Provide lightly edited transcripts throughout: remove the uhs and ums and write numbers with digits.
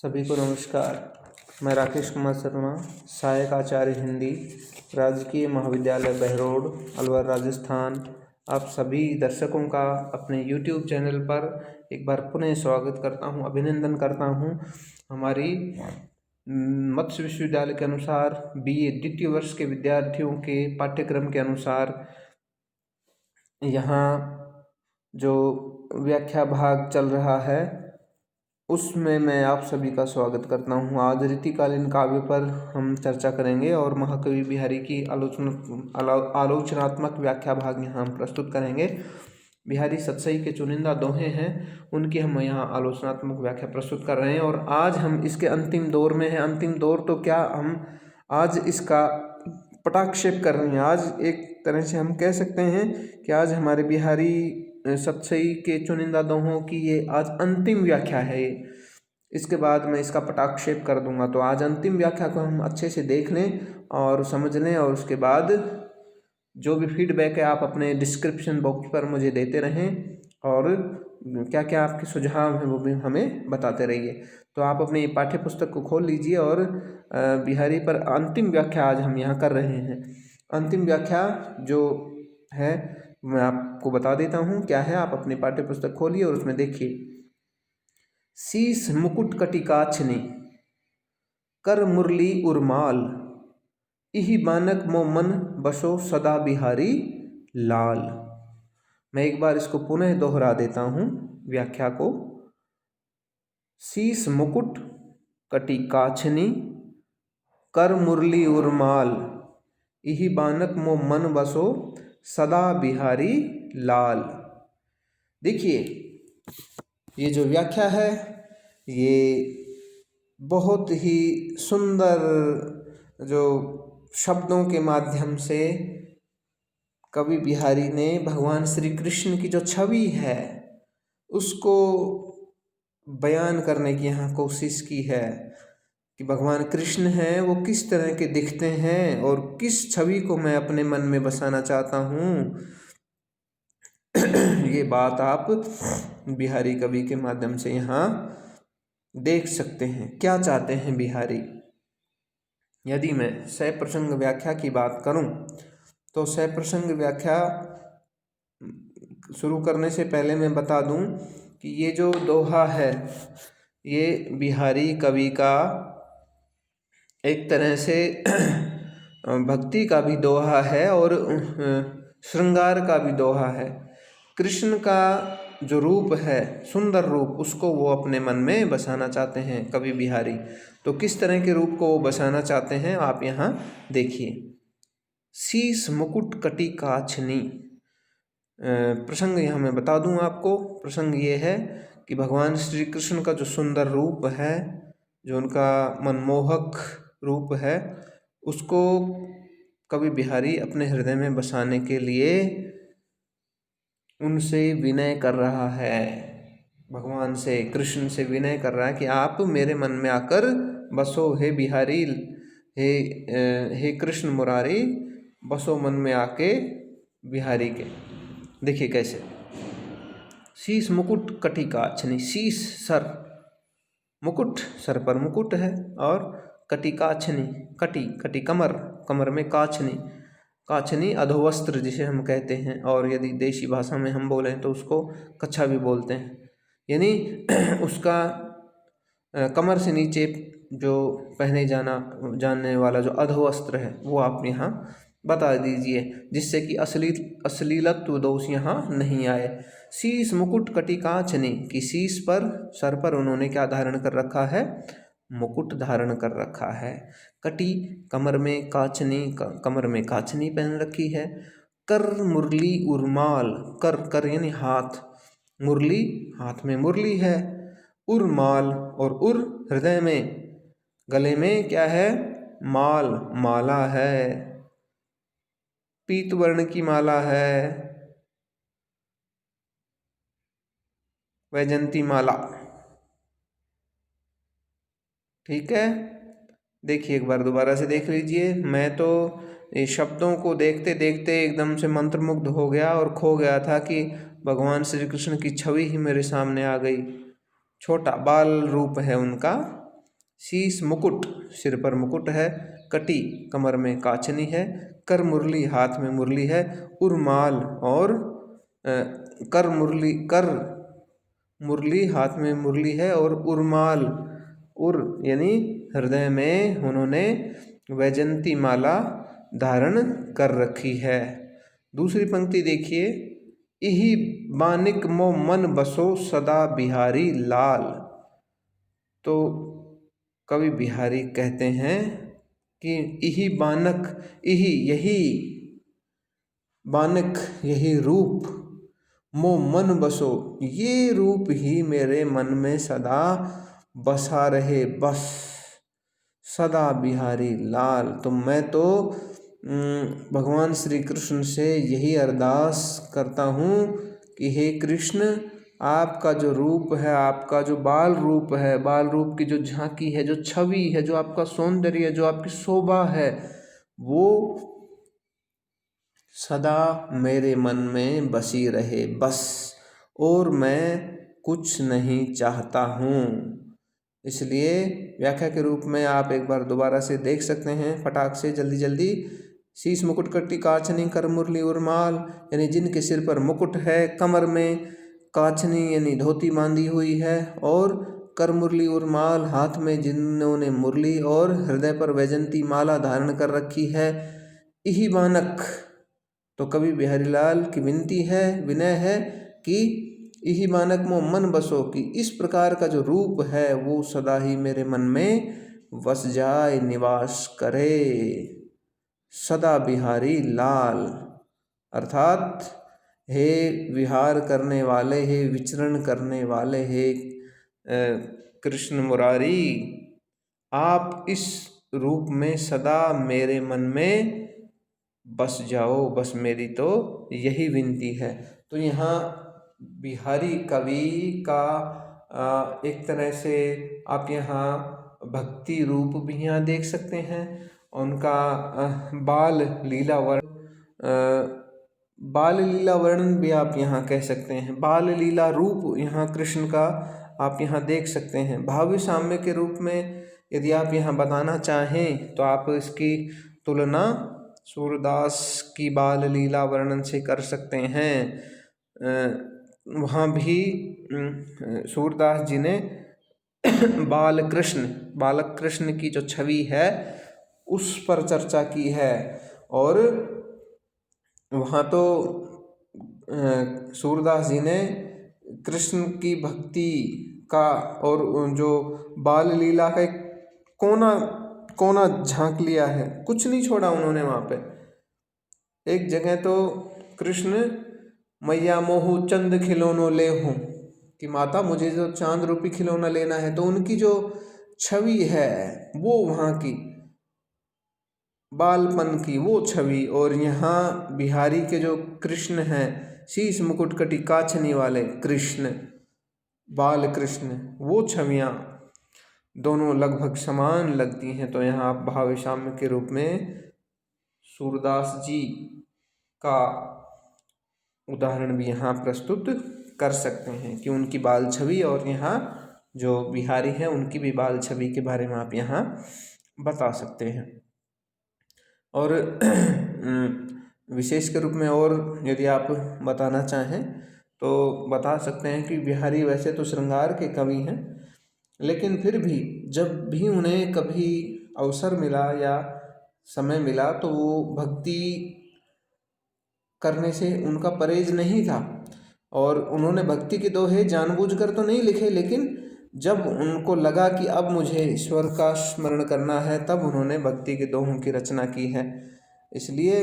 सभी को नमस्कार। मैं राकेश कुमार शर्मा, सहायक आचार्य हिंदी, राजकीय महाविद्यालय बहरोड, अलवर, राजस्थान। आप सभी दर्शकों का अपने YouTube चैनल पर एक बार पुनः स्वागत करता हूं, अभिनंदन करता हूं। हमारी मत्स्य विश्वविद्यालय के अनुसार BA द्वितीय वर्ष के विद्यार्थियों के पाठ्यक्रम के अनुसार यहाँ जो व्याख्या भाग चल रहा है उसमें मैं आप सभी का स्वागत करता हूँ। आज रीतिकालीन काव्य पर हम चर्चा करेंगे और महाकवि बिहारी की आलोचनात्मक व्याख्या भाग यहाँ हम प्रस्तुत करेंगे। बिहारी सतसई के चुनिंदा दोहे हैं, उनकी हम यहाँ आलोचनात्मक व्याख्या प्रस्तुत कर रहे हैं और आज हम इसके अंतिम दौर में हैं। अंतिम दौर तो क्या, हम आज इसका पटाक्षेप कर रहे हैं। आज एक तरह से हम कह सकते हैं कि आज हमारे बिहारी सतसई के चुनिंदा दोहों की ये आज अंतिम व्याख्या है। इसके बाद मैं इसका पटाक्षेप कर दूंगा। तो आज अंतिम व्याख्या को हम अच्छे से देख लें और समझ लें और उसके बाद जो भी फीडबैक है आप अपने डिस्क्रिप्शन बॉक्स पर मुझे देते रहें और क्या क्या आपके सुझाव हैं वो भी हमें बताते रहिए। तो आप अपनी पाठ्य पुस्तक को खोल लीजिए और बिहारी पर अंतिम व्याख्या आज हम यहाँ कर रहे हैं। अंतिम व्याख्या जो है मैं आपको बता देता हूँ क्या है। आप अपनी पाठ्य पुस्तक खोलिए और उसमें देखिए। शीस मुकुट कटिकाछनी, कर मुरली उर्माल, इहि बानक मो मन बसो सदा बिहारी लाल। मैं एक बार इसको पुनः दोहरा देता हूँ व्याख्या को। शीस मुकुट कटिकाछनी, कर मुरली उर्माल, इहि बानक मो मन बसो सदा बिहारी लाल। देखिए ये जो व्याख्या है ये बहुत ही सुंदर जो शब्दों के माध्यम से कवि बिहारी ने भगवान श्री कृष्ण की जो छवि है उसको बयान करने की यहाँ कोशिश की है कि भगवान कृष्ण हैं वो किस तरह के दिखते हैं और किस छवि को मैं अपने मन में बसाना चाहता हूँ। ये बात आप बिहारी कवि के माध्यम से यहाँ देख सकते हैं। क्या चाहते हैं बिहारी। यदि मैं सप्रसंग व्याख्या की बात करूं तो सप्रसंग व्याख्या शुरू करने से पहले मैं बता दूं कि ये जो दोहा है ये बिहारी कवि का एक तरह से भक्ति का भी दोहा है और श्रृंगार का भी दोहा है। कृष्ण का जो रूप है, सुंदर रूप, उसको वो अपने मन में बसाना चाहते हैं कवि बिहारी। तो किस तरह के रूप को वो बसाना चाहते हैं आप यहाँ देखिए। शीस मुकुट कटिकाछनी, प्रसंग यहाँ मैं बता दूँ आपको। प्रसंग ये है कि भगवान श्री कृष्ण का जो सुंदर रूप है, जो उनका मनमोहक रूप है, उसको कवि बिहारी अपने हृदय में बसाने के लिए उनसे विनय कर रहा है। भगवान से, कृष्ण से विनय कर रहा है कि आप मेरे मन में आकर बसो हे बिहारी, हे कृष्ण मुरारी, बसो मन में आके बिहारी के। देखिए कैसे। शीस मुकुट कटिकाछनी, शीस सर, मुकुट सर पर मुकुट है और कटिकाछनी, कटी कमर, कमर में काछनी, काछनी अधोवस्त्र जिसे हम कहते हैं और यदि देशी भाषा में हम बोलें तो उसको कच्छा भी बोलते हैं। यानी उसका कमर से नीचे जो पहने जाने वाला जो अधोवस्त्र है वो आप यहाँ बता दीजिए, जिससे कि अश्लीलत्व दोष यहाँ नहीं आए। शीस मुकुट कटिकाछनी, की शीस पर, सर पर उन्होंने क्या धारण कर रखा है, मुकुट धारण कर रखा है। कटी कमर में, काछनी कमर में काछनी पहन रखी है। कर मुरली उर्माल, कर यानी हाथ, मुरली हाथ में मुरली है। उर्माल और उर हृदय में, गले में क्या है, माल माला है, पीत वर्ण की माला है, वैजंती माला। ठीक है, देखिए एक बार दोबारा से देख लीजिए। मैं तो ये शब्दों को देखते देखते एकदम से मंत्रमुग्ध हो गया और खो गया था कि भगवान श्री कृष्ण की छवि ही मेरे सामने आ गई। छोटा बाल रूप है उनका, शीस मुकुट, सिर पर मुकुट है। कटी, कमर में काचनी है। कर मुरली, हाथ में मुरली है। उर्माल, और कर मुरली, हाथ में मुरली है। और उर्माल, उर यानी हृदय में उन्होंने वैजंती माला धारण कर रखी है। दूसरी पंक्ति देखिए, इही बानिक मो मन बसो सदा बिहारी लाल। तो कवि बिहारी कहते हैं कि इही बानक, इही यही, बानक यही रूप, मो मन बसो ये रूप ही मेरे मन में सदा बसा रहे, बस सदा बिहारी लाल। तो मैं तो भगवान श्री कृष्ण से यही अरदास करता हूँ कि हे कृष्ण, आपका जो रूप है, आपका जो बाल रूप है, बाल रूप की जो झांकी है, जो छवि है, जो आपका सौंदर्य है, जो आपकी शोभा है, वो सदा मेरे मन में बसी रहे, बस, और मैं कुछ नहीं चाहता हूँ। इसलिए व्याख्या के रूप में आप एक बार दोबारा से देख सकते हैं, फटाक से, जल्दी जल्दी। शीश मुकुट कटी काचनी कर मुरली उर्माल, यानी जिनके सिर पर मुकुट है, कमर में काचनी यानी धोती बांधी हुई है, और कर मुरली उर्माल, हाथ में जिन्होंने मुरली और हृदय पर वैजंती माला धारण कर रखी है। इही बानक, तो कवि बिहारीलाल की विनती है, विनय है कि इही बानक मो मन बसो, कि इस प्रकार का जो रूप है वो सदा ही मेरे मन में बस जाए, निवास करे। सदा बिहारी लाल, अर्थात हे विहार करने वाले, हे विचरण करने वाले, हे कृष्ण मुरारी, आप इस रूप में सदा मेरे मन में बस जाओ, बस मेरी तो यही विनती है। तो यहाँ बिहारी कवि का एक तरह से आप यहाँ भक्ति रूप भी यहाँ देख सकते हैं। उनका बाल लीला वर्णन भी आप यहाँ कह सकते हैं। बाल लीला रूप यहाँ कृष्ण का आप यहाँ देख सकते हैं। भावी साम्य के रूप में यदि आप यहाँ बताना चाहें तो आप इसकी तुलना सूरदास की बाल लीला वर्णन से कर सकते हैं। वहाँ भी सूरदास जी ने बालक कृष्ण की जो छवि है उस पर चर्चा की है। और वहाँ तो सूरदास जी ने कृष्ण की भक्ति का और जो बाल लीला का एक कोना झांक लिया है, कुछ नहीं छोड़ा उन्होंने वहाँ पे। एक जगह तो कृष्ण मैया मोहू चंद खिलौनो ले हूँ, कि माता मुझे जो चांद रूपी खिलौना लेना है, तो उनकी जो छवि है वो वहाँ की बालपन की वो छवि। और यहाँ बिहारी के जो कृष्ण हैं, शीश मुकुट कटी काछनी वाले कृष्ण, बाल कृष्ण, वो छवियाँ दोनों लगभग समान लगती हैं। तो यहाँ आप भाव साम्य के रूप में सूरदास जी का उदाहरण भी यहाँ प्रस्तुत कर सकते हैं कि उनकी बाल छवि और यहाँ जो बिहारी हैं उनकी भी बाल छवि के बारे में आप यहाँ बता सकते हैं। और विशेष के रूप में और यदि आप बताना चाहें तो बता सकते हैं कि बिहारी वैसे तो श्रृंगार के कवि हैं, लेकिन फिर भी जब भी उन्हें कभी अवसर मिला या समय मिला तो वो भक्ति करने से उनका परहेज नहीं था। और उन्होंने भक्ति के दोहे जानबूझकर तो नहीं लिखे, लेकिन जब उनको लगा कि अब मुझे ईश्वर का स्मरण करना है, तब उन्होंने भक्ति के दोहों की रचना की है। इसलिए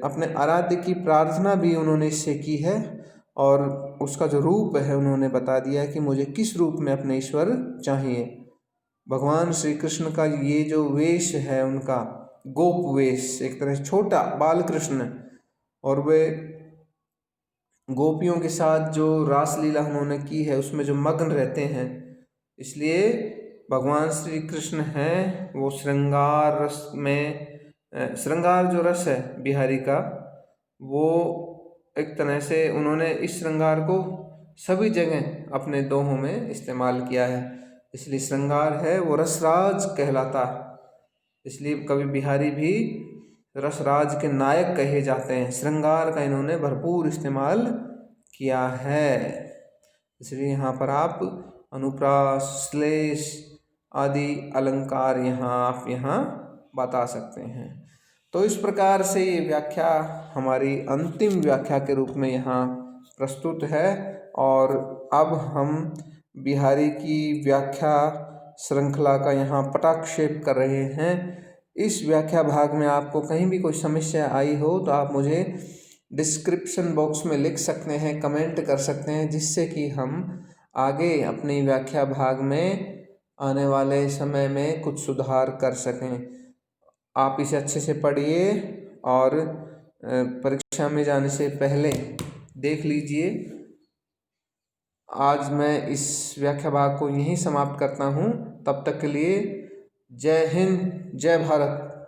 अपने आराध्य की प्रार्थना भी उन्होंने इससे की है, और उसका जो रूप है उन्होंने बता दिया है कि मुझे किस रूप में अपने ईश्वर चाहिए। भगवान श्री कृष्ण का ये जो वेश है उनका गोप वेश, एक तरह से छोटा बाल कृष्ण, और वे गोपियों के साथ जो रासलीला उन्होंने की है उसमें जो मग्न रहते हैं। इसलिए भगवान श्री कृष्ण हैं वो श्रृंगार रस में, श्रृंगार जो रस है बिहारी का, वो एक तरह से उन्होंने इस श्रृंगार को सभी जगह अपने दोहों में इस्तेमाल किया है। इसलिए श्रृंगार है वो रसराज कहलाता, इसलिए कवि बिहारी भी रसराज के नायक कहे जाते हैं। श्रृंगार का इन्होंने भरपूर इस्तेमाल किया है, इसलिए यहाँ पर आप अनुप्रास, श्लेष आदि अलंकार आप यहाँ बता सकते हैं। तो इस प्रकार से ये व्याख्या हमारी अंतिम व्याख्या के रूप में यहाँ प्रस्तुत है। और अब हम बिहारी की व्याख्या श्रृंखला का यहाँ पटाक्षेप कर रहे हैं। इस व्याख्या भाग में आपको कहीं भी कोई समस्या आई हो तो आप मुझे डिस्क्रिप्शन बॉक्स में लिख सकते हैं, कमेंट कर सकते हैं, जिससे कि हम आगे अपनी व्याख्या भाग में आने वाले समय में कुछ सुधार कर सकें। आप इसे अच्छे से पढ़िए और परीक्षा में जाने से पहले देख लीजिए। आज मैं इस व्याख्या भाग को यहीं समाप्त करता हूँ। तब तक के लिए जय हिंद, जय भारत।